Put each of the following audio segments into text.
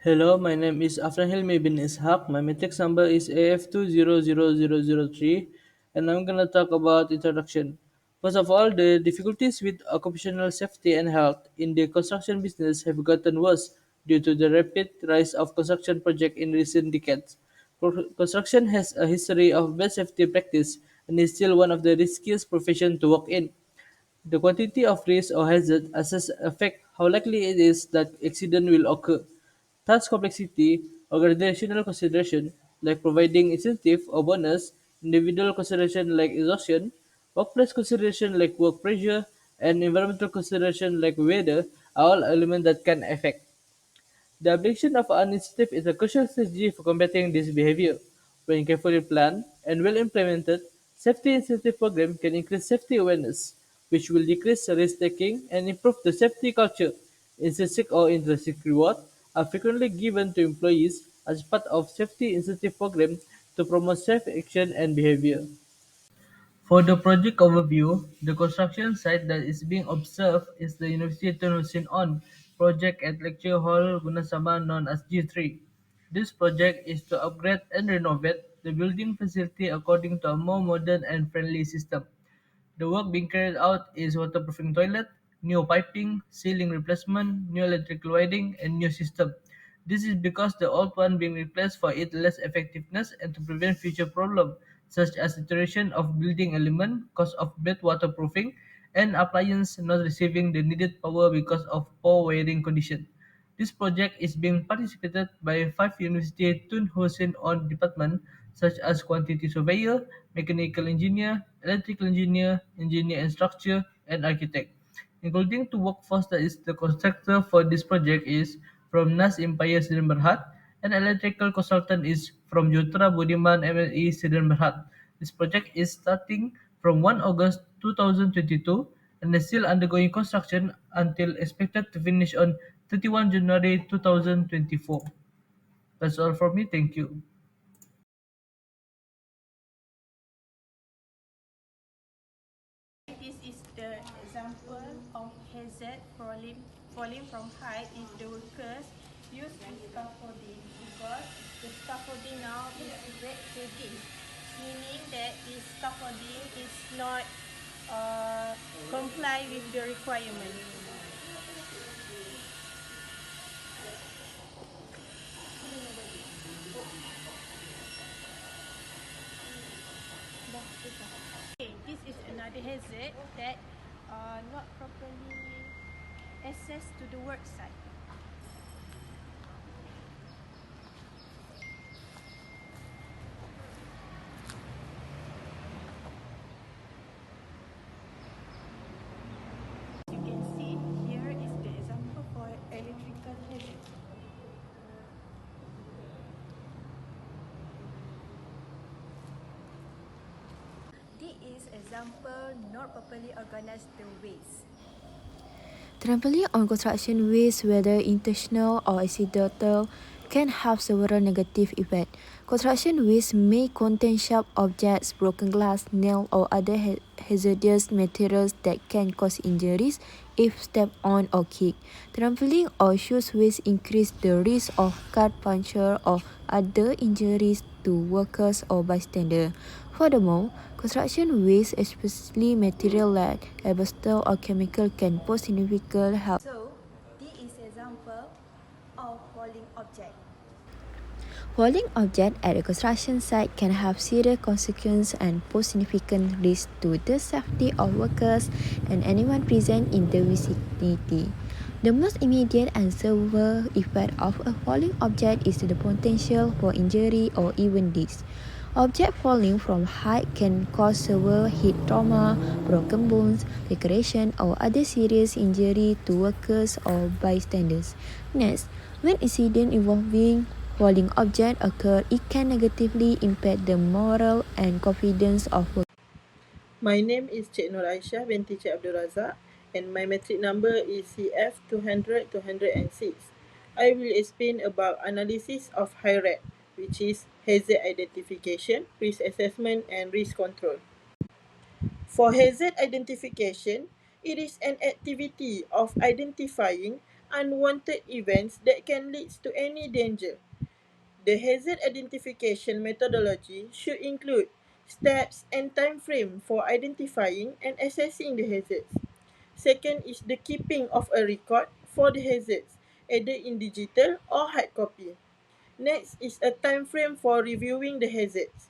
Hello, my name is Hilmi bin Ishaq. My matrix number is AF200003, and I'm gonna talk about introduction. First of all, the difficulties with occupational safety and health in the construction business have gotten worse due to the rapid rise of construction projects in recent decades. Construction has a history of bad safety practice and is still one of the riskiest professions to work in. The quantity of risk or hazard assess affect how likely it is that accident will occur. Task complexity, organizational consideration like providing incentive or bonus, individual consideration like exhaustion, workplace consideration like work pressure, and environmental consideration like weather are all elements that can affect. The application of an incentive is a crucial strategy for combating this behavior. When carefully planned and well implemented, safety incentive program can increase safety awareness, which will decrease risk taking and improve the safety culture. Intrinsic or intrinsic reward are frequently given to employees as part of safety incentive program to promote safe action and behavior. For the project overview, the construction site that is being observed is the University Tun Hussein On project at Lecture Hall Gunasama known as G3. This project is to upgrade and renovate the building facility according to a more modern and friendly system. The work being carried out is waterproofing toilet, new piping, ceiling replacement, new electrical wiring, and new system. This is because the old one being replaced for its less effectiveness and to prevent future problems such as deterioration of building element, cause of bad waterproofing, and appliance not receiving the needed power because of poor wiring condition. This project is being participated by five university Tun Hussein on department such as quantity surveyor, mechanical engineer, electrical engineer, engineer and structure, and architect. Including two workforce that is the contractor for this project is from Nas Empire Sedang Berhad, and electrical consultant is from Jutra Budiman MLE Sedang Berhad. This project is starting from 1 August 2022 and is still undergoing construction until expected to finish on 31 January 2024. That's all from me. Thank you. This is the example of hazard falling from height if the workers use the scaffolding because the scaffolding now is red heavy, meaning that this scaffolding is not comply with the requirement. Okay, this is another hazard that not properly access to the work site. You can see here is the example for electrical hazard. This is example not properly organized the waste. Trampling on construction waste, whether intentional or accidental, can have several negative effects. Construction waste may contain sharp objects, broken glass, nails, or other hazardous materials that can cause injuries if stepped on or kicked. Trampling or shoes waste increase the risk of cut puncture or other injuries to workers or bystanders. Furthermore, construction waste, especially material like asbestos or chemical, can pose significant health. So, this is example of falling object. Falling objects at a construction site can have serious consequences and pose significant risk to the safety of workers and anyone present in the vicinity. The most immediate and severe effect of a falling object is the potential for injury or even death. Object falling from height can cause severe head trauma, broken bones, laceration, or other serious injury to workers or bystanders. Next, when incident involving falling object occur, it can negatively impact the morale and confidence of workers. My name is Cik Nur Aisyah binti Cik Abdul Razak and my matric number is CF 200-206. I will explain about analysis of HIRARC, which is hazard identification, risk assessment and risk control. For hazard identification, it is an activity of identifying unwanted events that can lead to any danger. The hazard identification methodology should include steps and time frame for identifying and assessing the hazards. Second is the keeping of a record for the hazards, either in digital or hard copy. Next is a time frame for reviewing the hazards.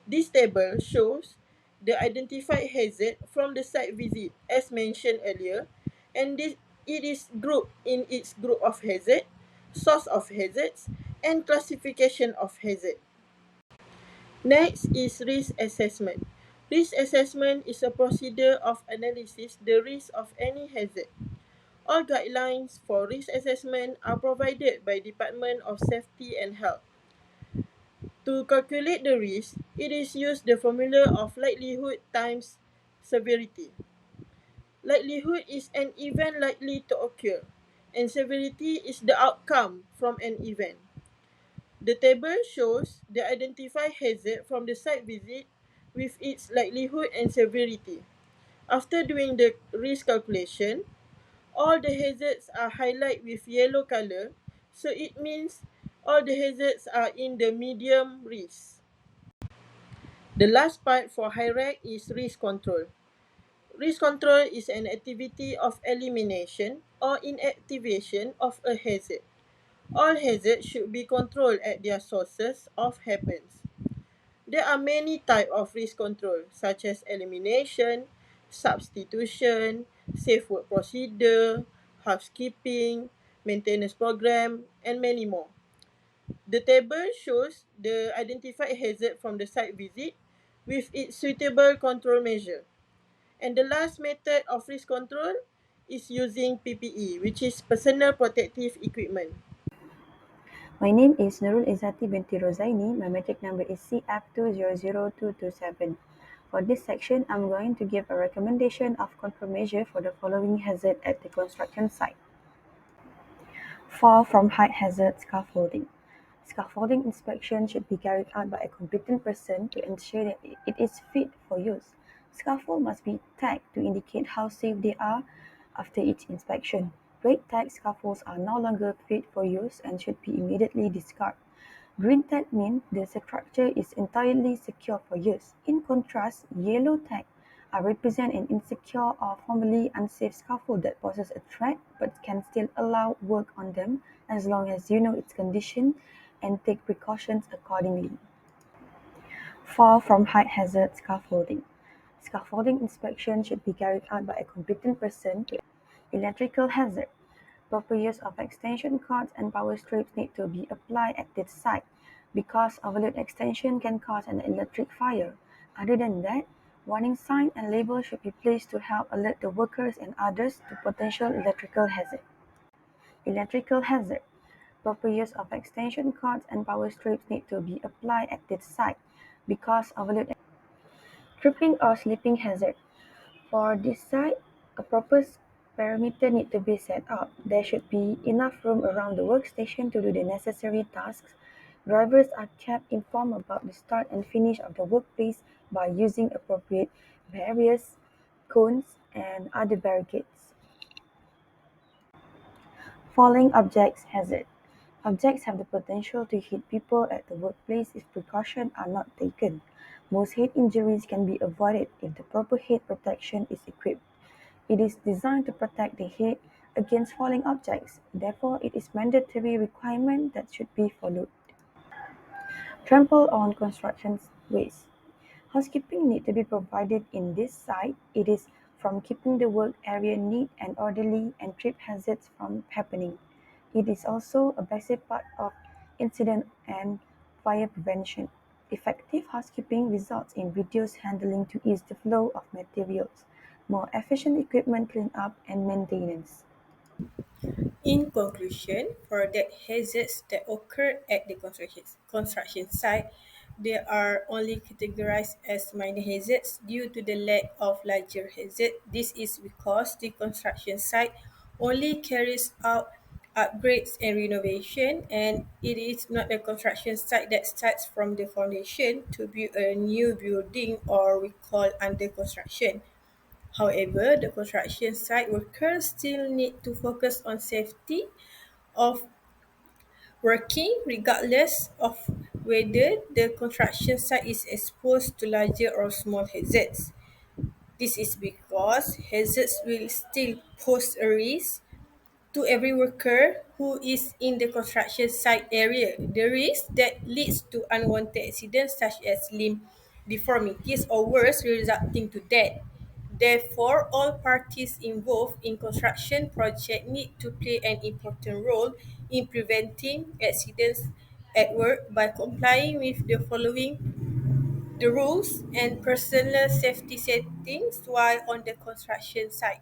This table shows the identified hazard from the site visit as mentioned earlier, and it is grouped in its group of hazard, source of hazards, and classification of hazard. Next is risk assessment. Risk assessment is a procedure of analysis the risk of any hazard. All guidelines for risk assessment are provided by Department of Safety and Health. To calculate the risk, it is used the formula of likelihood times severity. Likelihood is an event likely to occur, and severity is the outcome from an event. The table shows the identified hazard from the site visit with its likelihood and severity. After doing the risk calculation, all the hazards are highlighted with yellow color, so it means all the hazards are in the medium risk. The last part for HIRARC is risk control. Risk control is an activity of elimination or inactivation of a hazard. All hazards should be controlled at their sources of happens. There are many types of risk control such as elimination, substitution, safe work procedure, housekeeping, maintenance program, and many more. The table shows the identified hazard from the site visit with its suitable control measure. And the last method of risk control is using PPE, which is personal protective equipment. My name is Nurul Izzati binti Rozaini. My metric number is CF200227. For this section, I'm going to give a recommendation of control measure for the following hazard at the construction site. Fall from height hazard scaffolding. Scaffolding inspection should be carried out by a competent person to ensure that it is fit for use. Scaffold must be tagged to indicate how safe they are after each inspection. Red tag scaffolds are no longer fit for use and should be immediately discarded. Green tag means the structure is entirely secure for use. In contrast, yellow tag represent an insecure or formerly unsafe scaffold that poses a threat but can still allow work on them as long as you know its condition and take precautions accordingly. Fall from height hazard scaffolding. Scaffolding inspection should be carried out by a competent person to electrical hazard. Proper use of extension cords and power strips need to be applied at this site because overload extension can cause an electric fire. Other than that, warning sign and label should be placed to help alert the workers and others to potential electrical hazard. Electrical hazard. Proper use of extension cords and power strips need to be applied at this site because overload tripping or slipping hazard. For this site, a proper perimeter needs to be set up. There should be enough room around the workstation to do the necessary tasks. Drivers are kept informed about the start and finish of the workplace by using appropriate barriers, cones, and other barricades. Falling objects hazard. Objects have the potential to hit people at the workplace if precautions are not taken. Most head injuries can be avoided if the proper head protection is equipped. It is designed to protect the head against falling objects, therefore it is mandatory requirement that should be followed. Trample on construction waste. Housekeeping need to be provided in this site. It is from keeping the work area neat and orderly and trip hazards from happening. It is also a basic part of incident and fire prevention. Effective housekeeping results in reduced handling to ease the flow of materials, more efficient equipment cleanup and maintenance. In conclusion, for the hazards that occur at the construction site, they are only categorized as minor hazards due to the lack of larger hazard. This is because the construction site only carries out upgrades and renovation, and it is not a construction site that starts from the foundation to build a new building or we call under construction. However, the construction site workers still need to focus on safety of working regardless of whether the construction site is exposed to larger or small hazards. This is because hazards will still pose a risk to every worker who is in the construction site area. The risk that leads to unwanted accidents such as limb deformities or worse, resulting to death. Therefore, all parties involved in construction project need to play an important role in preventing accidents at work by complying with the following the rules and personal safety settings while on the construction site.